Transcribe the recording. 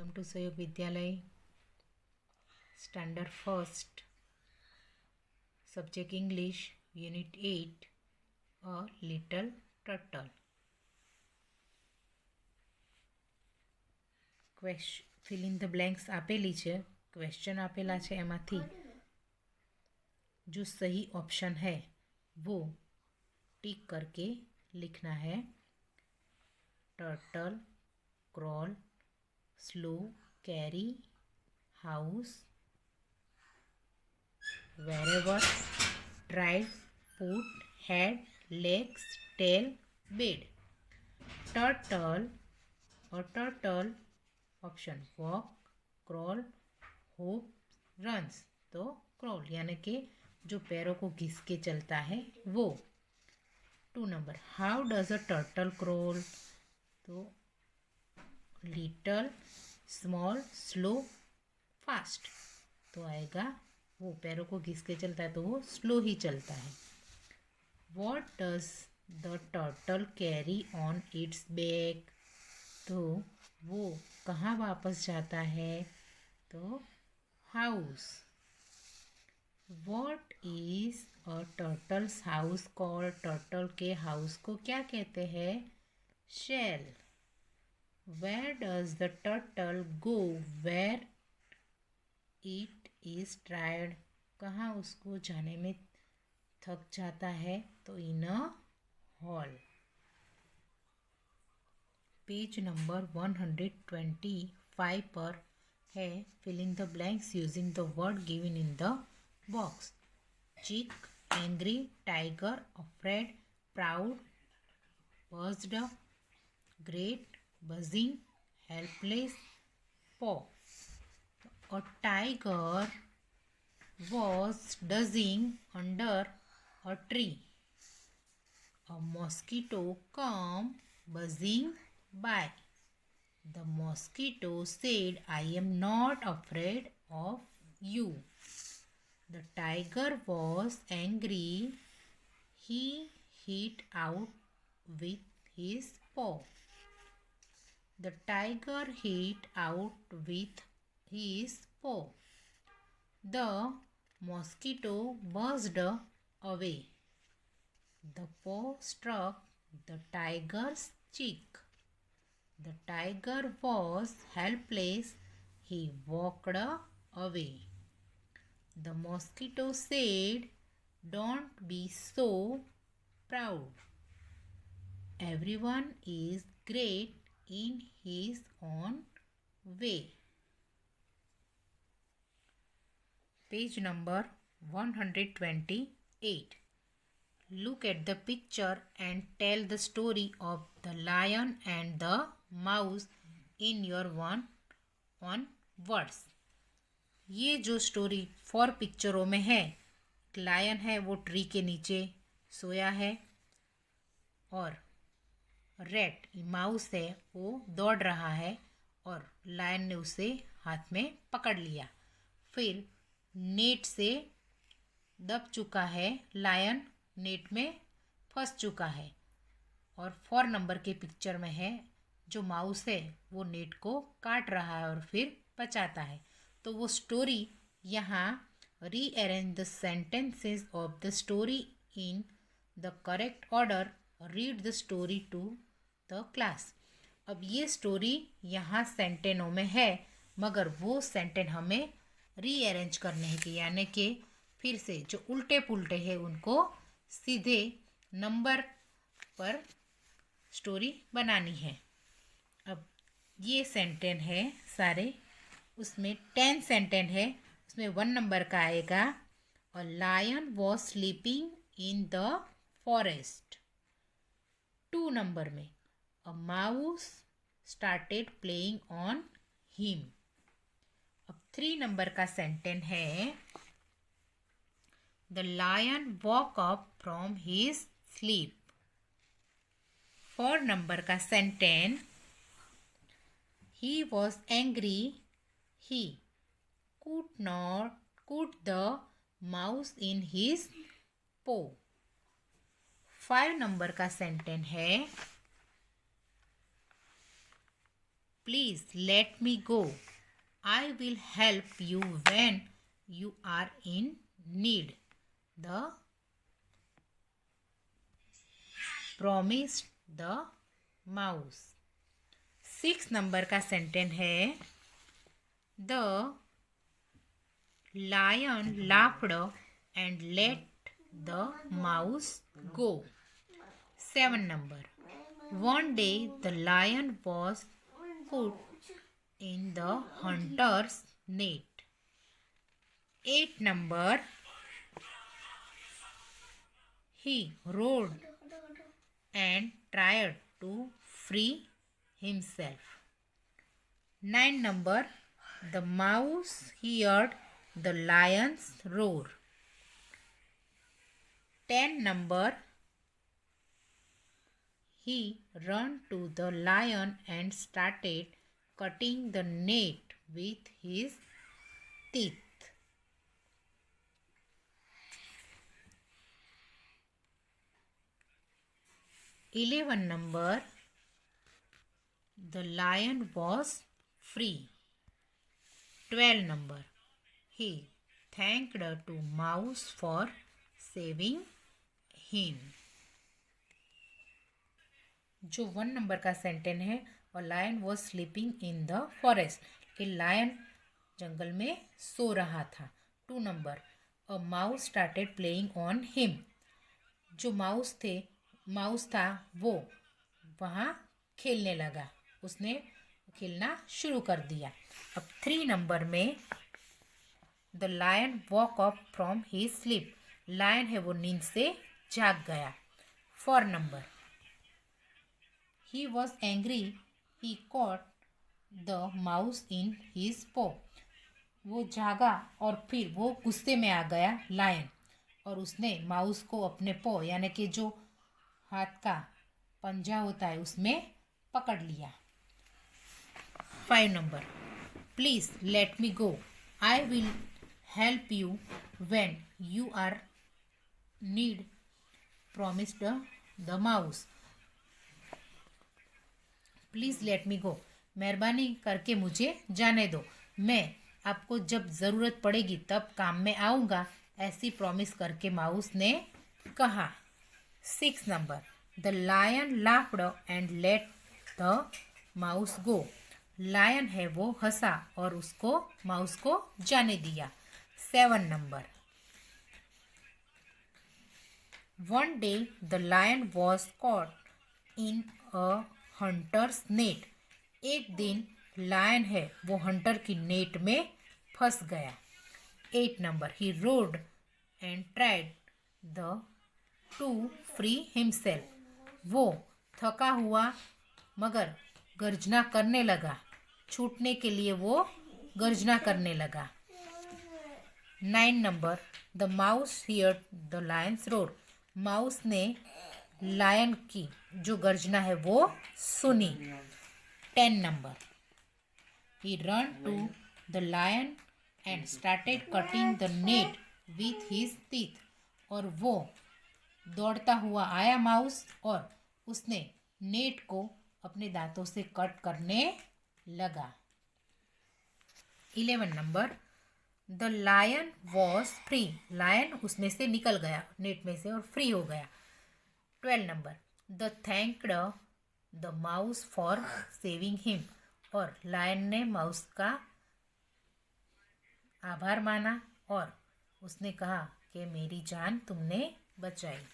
Welcome to Sahyog Vidyalaya standard first subject English unit 8 a little turtle. Fill in the blanks આપેલી છે, question આપેલા છે, એમાંથી जो सही ऑप्शन है वो टिक करके लिखना है। Turtle crawl slow carry house wherever drive put head legs tail bed। turtle option walk crawl hope runs, तो क्रॉल यानी कि जो पैरों को घिस के चलता है वो। 2 number how does a turtle crawl, तो लिटल स्मॉल स्लो फास्ट, तो आएगा वो पैरों को घिस के चलता है तो वो स्लो ही चलता है। What does the turtle carry on its back, तो वो कहाँ वापस जाता है, तो house. What is a turtle's house called, turtle के हाउस को क्या कहते हैं, shell. Where does the turtle go where it is tired, कहाँ उसको जाने में थक जाता है, तो in a hole. Page number 125 पर है fill in the blanks using the word given in the box. चिक angry tiger afraid proud buzzed great buzzing helpless paw. A tiger was dozing under a tree. A mosquito came buzzing by. The mosquito said, I am not afraid of you. The tiger was angry. He hit out with his paw. The tiger hit out with his paw. The mosquito buzzed away. The paw struck the tiger's cheek. The tiger was helpless. He walked away. The mosquito said, don't be so proud. Everyone is great in his own way. Page number 128. Look at the picture and tell the story of the lion and the mouse in your one words। ये जो story 4 पिक्चरों में है, एक lion है वो tree के नीचे सोया है, और रेट माउस है वो दौड़ रहा है और लायन ने उसे हाथ में पकड़ लिया। फिर नेट से दब चुका है, लायन नेट में फंस चुका है। और 4 नंबर के पिक्चर में है जो माउस है वो नेट को काट रहा है और फिर बचाता है। तो वो स्टोरी यहाँ rearrange the sentences of the story in the correct order, read the story to the class. अब ये स्टोरी यहाँ सेंटेनों में है, मगर वो सेंटेन हमें रीअरेंज करने हैं, यानी कि फिर से जो उल्टे पुल्टे हैं उनको सीधे नंबर पर स्टोरी बनानी है। अब ये सेंटेन है सारे, उसमें 10 सेंटेन है, उसमें 1 नंबर का आएगा। A lion was sleeping in the forest. 2 number में a mouse started playing on him. अब 3 नंबर का सेंटेन है the lion walk up from his sleep. 4 number का sentence he was angry he could the mouse in his paw. 5 number का sentence है Please let me go. I will help you when you are in need. The promised the mouse. 6 number का sentence है The lion laughed and let the mouse go. 7 number. One day the lion was put in the hunter's net. 8 number. He rode and tried to free himself. 9 number. The mouse heard the lion's roar. 10 number. He ran to the lion and started cutting the net with his teeth. 11 number. The lion was free. 12 number. He thanked to mouse for saving him. जो 1 number का sentence है और lion was sleeping in the forest कि lion जंगल में सो रहा था. 2 number. A mouse started playing on him. जो माउस था वो वहाँ खेलने लगा, उसने खेलना शुरू कर दिया. अब 3 नंबर में the lion walk up from his sleep. Lion है वो नींद से जाग गया. 4 number. He was angry. He caught the mouse in his paw. वो जागा और फिर वो गुस्से में आ गया लायन और उसने माउस को अपने पो यानी कि जो हाथ का पंजा होता है उसमें पकड़ लिया. 5 number. Please let me go. I will help you when you are need. Promised the mouse. Please let me go. मेहरबानी करके मुझे जाने दो, मैं आपको जब ज़रूरत पड़ेगी तब काम में आऊँगा, ऐसी प्रॉमिस करके माउस ने कहा. 6 number. The lion laughed and let the mouse go. Lion है वो हंसा और उसको माउस को जाने दिया. 7 number. One day the lion was caught in a hunter's net. एक दिन लायन है वो हंटर की नेट में फंस गया. 8 number. He road and tried the two free himself. वो थका हुआ मगर गर्जना करने लगा, छूटने के लिए वो गर्जना करने लगा. 9 number. The mouse heard the lion's roar. Mouse ने लायन की जो गर्जना है वो सुनी. 10 number. He ran to the lion and started cutting the net with his teeth. और वो दौड़ता हुआ आया माउस और उसने नेट को अपने दांतों से कट करने लगा. 11 number. The lion was free. Lion उसमें से निकल गया नेट में से और फ्री हो गया. 12 number. The thanked the mouse for saving him. और लायन ने माउस का आभार माना और उसने कहा कि मेरी जान तुमने बचाई.